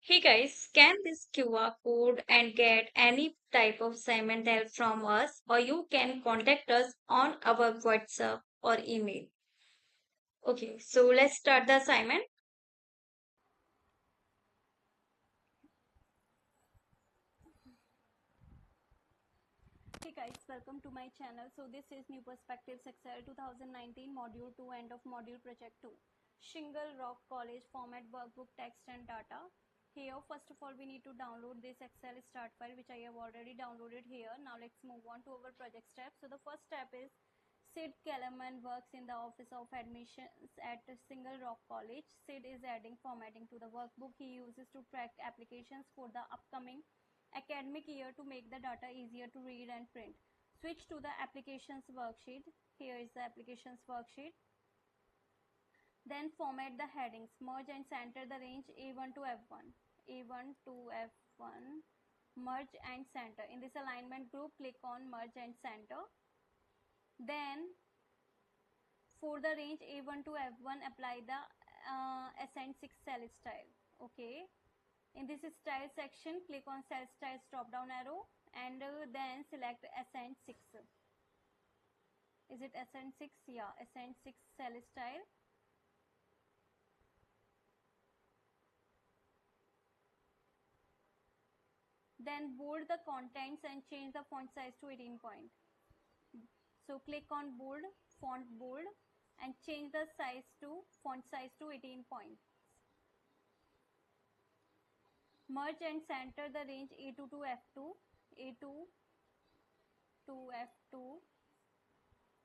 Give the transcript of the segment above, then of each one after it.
Hey guys, scan this QR code and get any type of assignment help from us, or you can contact us on our WhatsApp or email. Okay, so let's start the assignment. Hey guys, welcome to my channel. So this is New Perspectives Excel 2019 Module 2 end of Module Project 2. Shingle Rock College format workbook text and data. Here first of all we need to download this Excel start file which I have already downloaded here. Now let's move on to our project step. So the first step is Sid Kellerman works in the Office of Admissions at Shingle Rock College. Sid is adding formatting to the workbook he uses to track applications for the upcoming academic year to make the data easier to read and print. Switch to the applications worksheet. Here is the applications worksheet. Then format the headings. Merge and center the range A1 to F1. A1 to F1. Merge and center. In this alignment group, click on merge and center. Then for the range A1 to F1, apply the Ascend 6 cell style. Okay. In this style section, click on cell styles drop down arrow and then select Ascend 6. Is it Ascend 6? Yeah, Ascend 6 cell style. Then bold the contents and change the font size to 18 point. So click on bold, font bold and change the size to font size to 18 points. Merge and center the range A2 to F2. A2 to F2.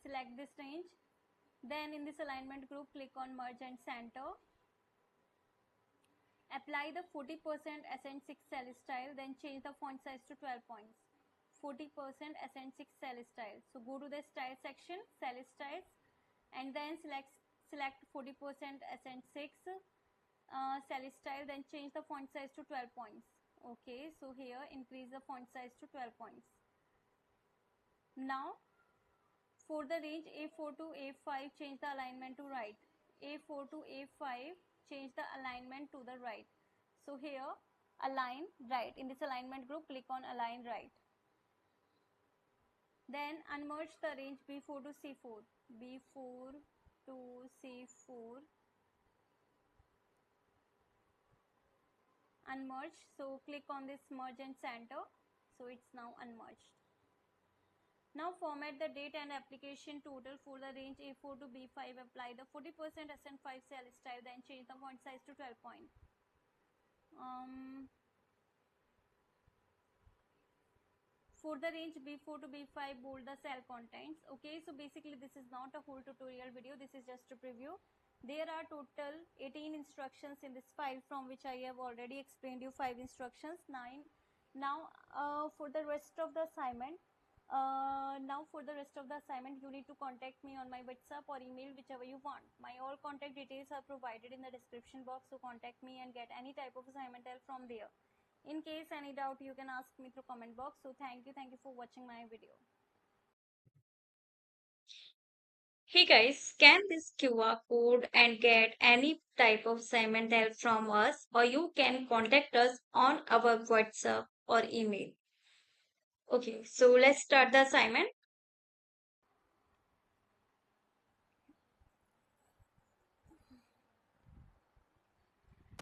Select this range. Then in this alignment group, click on merge and center. Apply the 40% Ascend 6 cell style, then change the font size to 12 points. 40% Ascend 6 cell style. So go to the style section, cell styles, and then select 40% Ascend 6 cell style, then change the font size to 12 points. Okay, so here increase the font size to 12 points. Now for the range A4 to A5, change the alignment to right. A4 to A5, change the alignment to the right. So here, align right. In this alignment group, click on align right. Then unmerge the range B4 to C4. B4 to C4. Unmerge. So click on this merge and center. So it's now unmerged. Now format the date and application total for the range A4 to B5. Apply the 40% SN5 cell style, then change the font size to 12 point. For the range B4 to B5, bold the cell contents. Okay, so basically this is not a whole tutorial video. This is just a preview. There are total 18 instructions in this file, from which I have already explained you 5 instructions, 9. Now for the rest of the assignment, you need to contact me on my WhatsApp or email, whichever you want. My all contact details are provided in the description box, so contact me and get any type of assignment help from there. In case any doubt, you can ask me through comment box. So thank you for watching my video. Hey guys, scan this QR code and get any type of assignment help from us, or you can contact us on our WhatsApp or email. Okay, so let's start the assignment.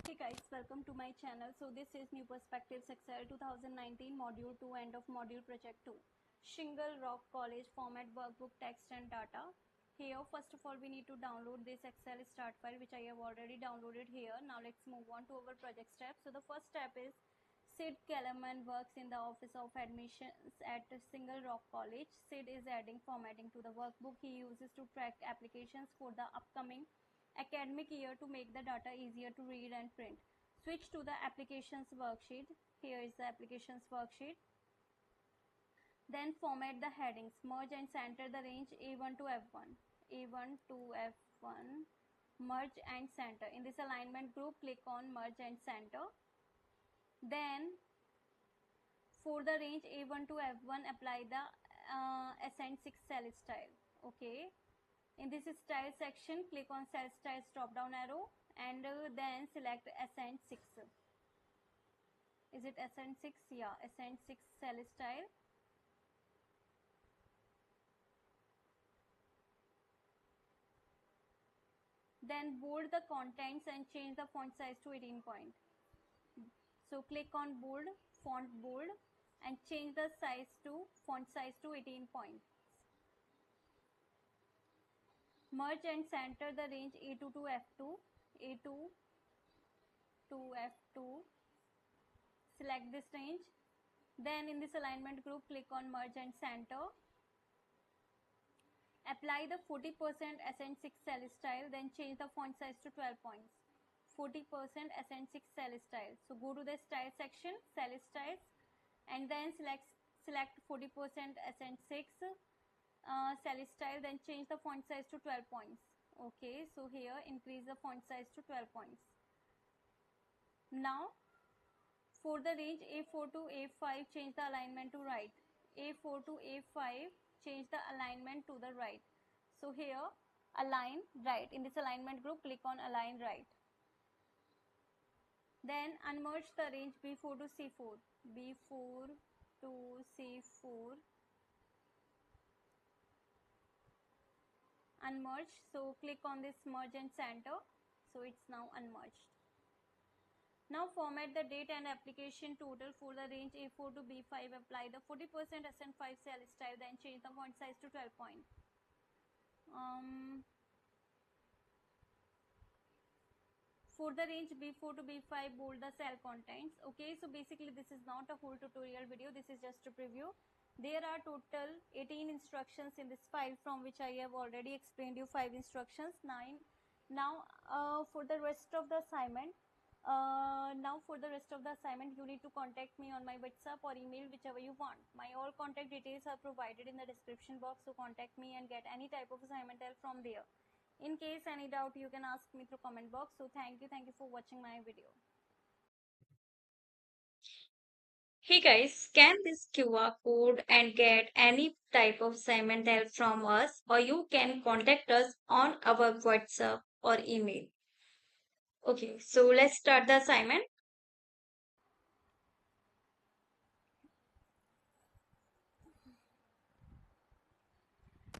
Hey guys, welcome to my channel. So this is New Perspectives Excel 2019 Module 2 end of Module Project 2. Shingle Rock College format workbook text and data. Here first of all we need to download this Excel start file which I have already downloaded here. Now let's move on to our project step. So the first step is Sid Kellerman works in the Office of Admissions at Shingle Rock College. Sid is adding formatting to the workbook he uses to track applications for the upcoming academic year to make the data easier to read and print. Switch to the applications worksheet. Here is the applications worksheet. Then format the headings. Merge and center the range A1 to F1. A1 to F1. Merge and center. In this alignment group, click on merge and center. Then for the range A1 to F1, apply the Ascend 6 cell style. Okay. In this style section, click on cell styles drop down arrow and then select Ascend 6. Is it Ascent 6? Yeah, Ascent 6 cell style. Then bold the contents and change the font size to 18 point. So click on bold, font bold, and change the size to font size to 18 point. Merge and center the range A2 to F2, A2 to F2. Select this range. Then in this alignment group, click on merge and center. Apply the 40% Ascent 6 cell style, then change the font size to 12 points. 40% Ascent 6 cell style. So go to the style section, cell styles, and then select 40% Ascent 6 cell style, then change the font size to 12 points. Okay, so here increase the font size to 12 points. Now for the range A4 to A5, change the alignment to right. A4 to A5, change the alignment to the right. So here, align right. In this alignment group, click on align right. Then unmerge the range B4 to C4. B4 to C4. Unmerge. So click on this merge and center. So it's now unmerged. Now format the date and application total for the range A4 to B5. Apply the 40% SN5 cell style, then change the font size to 12 point. For the range B4 to B5, bold the cell contents. Okay, so basically this is not a whole tutorial video. This is just a preview. There are total 18 instructions in this file, from which I have already explained you 5 instructions. Now for the rest of the assignment, you need to contact me on my WhatsApp or email, whichever you want. My all contact details are provided in the description box, so contact me and get any type of assignment help from there. In case any doubt, you can ask me through comment box. So thank you for watching my video. Hey guys, scan this QR code and get any type of assignment help from us, or you can contact us on our WhatsApp or email. Okay, so let's start the assignment.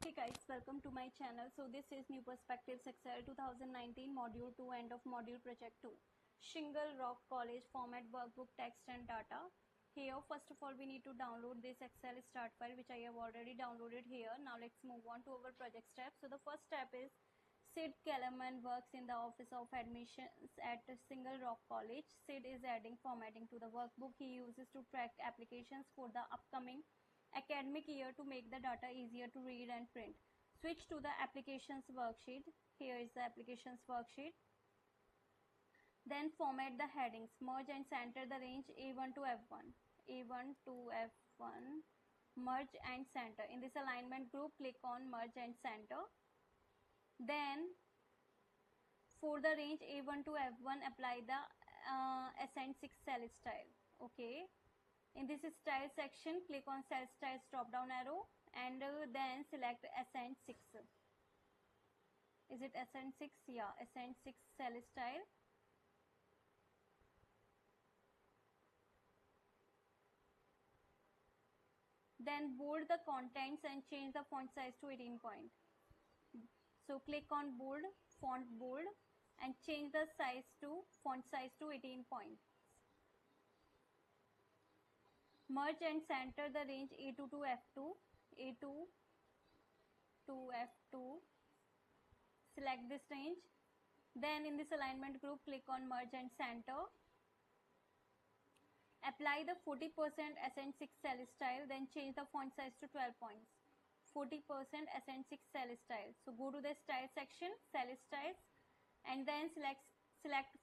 Hey guys, welcome to my channel. So this is New Perspectives Excel 2019 Module 2, end of Module Project 2. Shingle Rock College format workbook text and data. Here first of all we need to download this Excel start file, which I have already downloaded here. Now let's move on to our project step. So the first step is Sid Kellerman works in the Office of Admissions at Shingle Rock College. Sid is adding formatting to the workbook he uses to track applications for the upcoming academic year to make the data easier to read and print. Switch to the applications worksheet. Here is the applications worksheet. Then format the headings. Merge and center the range A1 to F1. A1 to F1. Merge and center. In this alignment group, click on merge and center. Then for the range A1 to F1, apply the Ascent 6 cell style. Okay. In this style section, click on cell styles drop down arrow and then select Ascent 6. Is it Ascent 6? Yeah, Ascent 6 cell style. Then bold the contents and change the font size to 18 point. So click on bold, font bold, and change the size to font size to 18 point. Merge and center the range A2 to F2, A2 to F2. Select this range. Then in this alignment group, click on merge and center. Apply the 40% Ascent 6 cell style, then change the font size to 12 points. 40% Ascent 6 cell style. So go to the style section, cell styles, and then select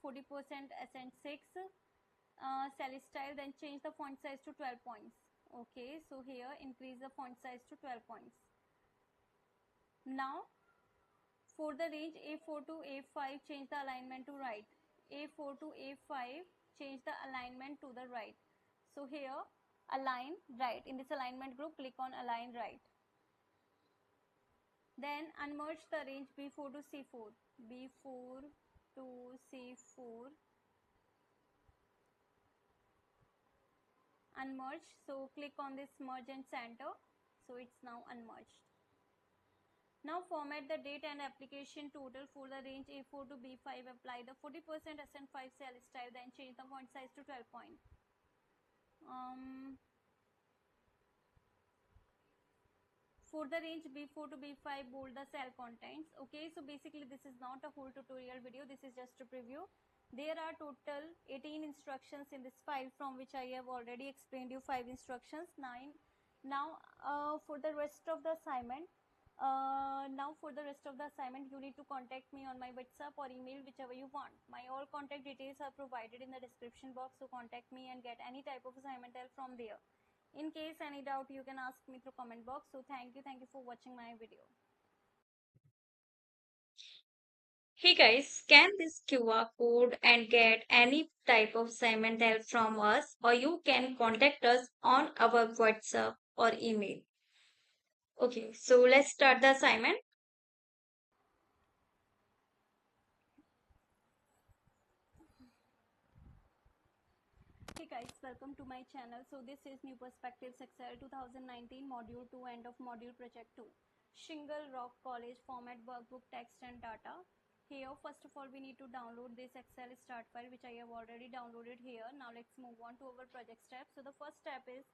40% Ascent 6 cell style, then change the font size to 12 points. Okay, so here increase the font size to 12 points. Now for the range A4 to A5, change the alignment to right. A4 to A5, change the alignment to the right. So here, align right. In this alignment group, click on align right. Then unmerge the range B4 to C4. B4 to C4. unmerged. So click on this merge and center. So it's now unmerged. Now format the date and application total for the range A4 to B5. Apply the 40% SN5 cell style, then change the font size to 12 point. For the range B4 to B5, bold the cell contents. Okay, so basically this is not a whole tutorial video. This is just a preview. There are total 18 instructions in this file, from which I have already explained you 5 instructions, 9. Now for the rest of the assignment, you need to contact me on my WhatsApp or email, whichever you want. My all contact details are provided in the description box, so contact me and get any type of assignment help from there. In case any doubt, you can ask me through comment box. So thank you for watching my video. Hey guys, scan this QR code and get any type of assignment help from us, or you can contact us on our WhatsApp or email. Okay, so let's start the assignment. Hey guys, welcome to my channel. So this is New Perspectives Excel 2019 Module 2, end of Module Project 2. Shingle Rock College format workbook text and data. Here first of all we need to download this Excel start file, which I have already downloaded here. Now let's move on to our project step. So the first step is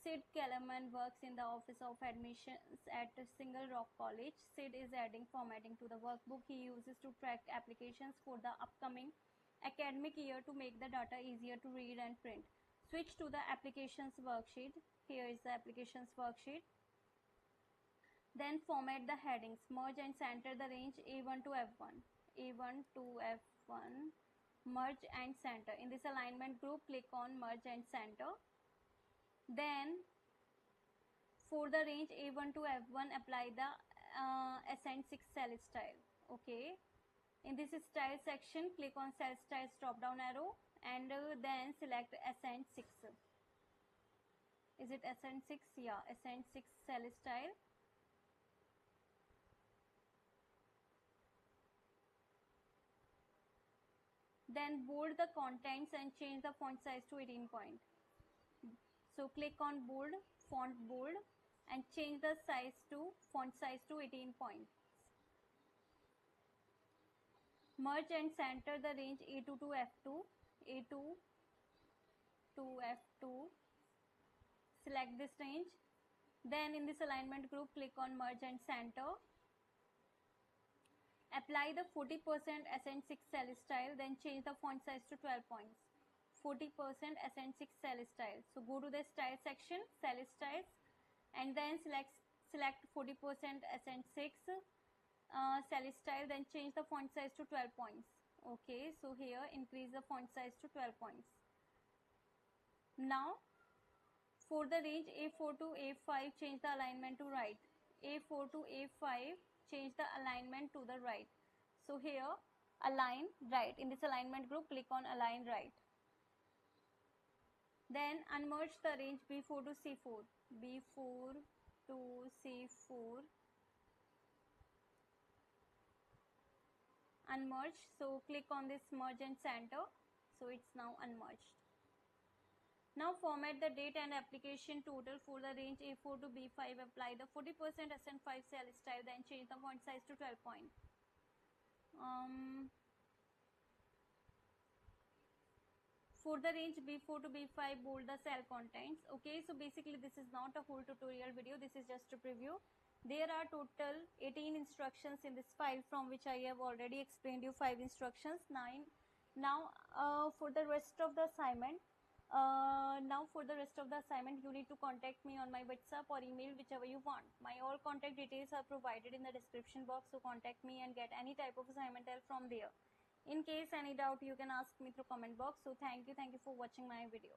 Sid Kellerman works in the Office of Admissions at Shingle Rock College. Sid is adding formatting to the workbook he uses to track applications for the upcoming academic year to make the data easier to read and print. Switch to the applications worksheet. Here is the applications worksheet. Then format the headings. Merge and center the range A1 to F1. A1 to F1. Merge and center. In this alignment group, click on merge and center. Then for the range A1 to F1, apply the Ascend 6 cell style. Okay. In this style section, click on cell styles drop down arrow and then select Ascend 6. Is it Ascend 6? Yeah, Ascend 6 cell style. Then bold the contents and change the font size to 18 point. So click on bold, font bold, and change the size to font size to 18 points. Merge and center the range A2 to F2. A2 to F2. Select this range. Then in this alignment group, click on merge and center. Apply the 40% Ascend 6 cell style, then change the font size to 12 points. 40% Ascend 6 cell style. So go to the style section, cell styles, and then select 40% Ascend 6 cell style, then change the font size to 12 points. Okay, so here increase the font size to 12 points. Now for the range A4 to A5, change the alignment to right. A4 to A5, change the alignment to the right. So here, align right. In this alignment group, click on align right. Then unmerge the range B4 to C4. B4 to C4. Unmerge. So click on this merge and center. So it's now unmerged. Now format the date and application total for the range A4 to B5. Apply the 40% SN5 cell style, then change the font size to 12 point. For the range B4 to B5, bold the cell contents. Okay, so basically this is not a whole tutorial video. This is just a preview. There are total 18 instructions in this file, from which I have already explained you 5 instructions, 9. Now for the rest of the assignment, you need to contact me on my WhatsApp or email, whichever you want. My all contact details are provided in the description box, so contact me and get any type of assignment help from there. In case any doubt, you can ask me through comment box. So thank you for watching my video.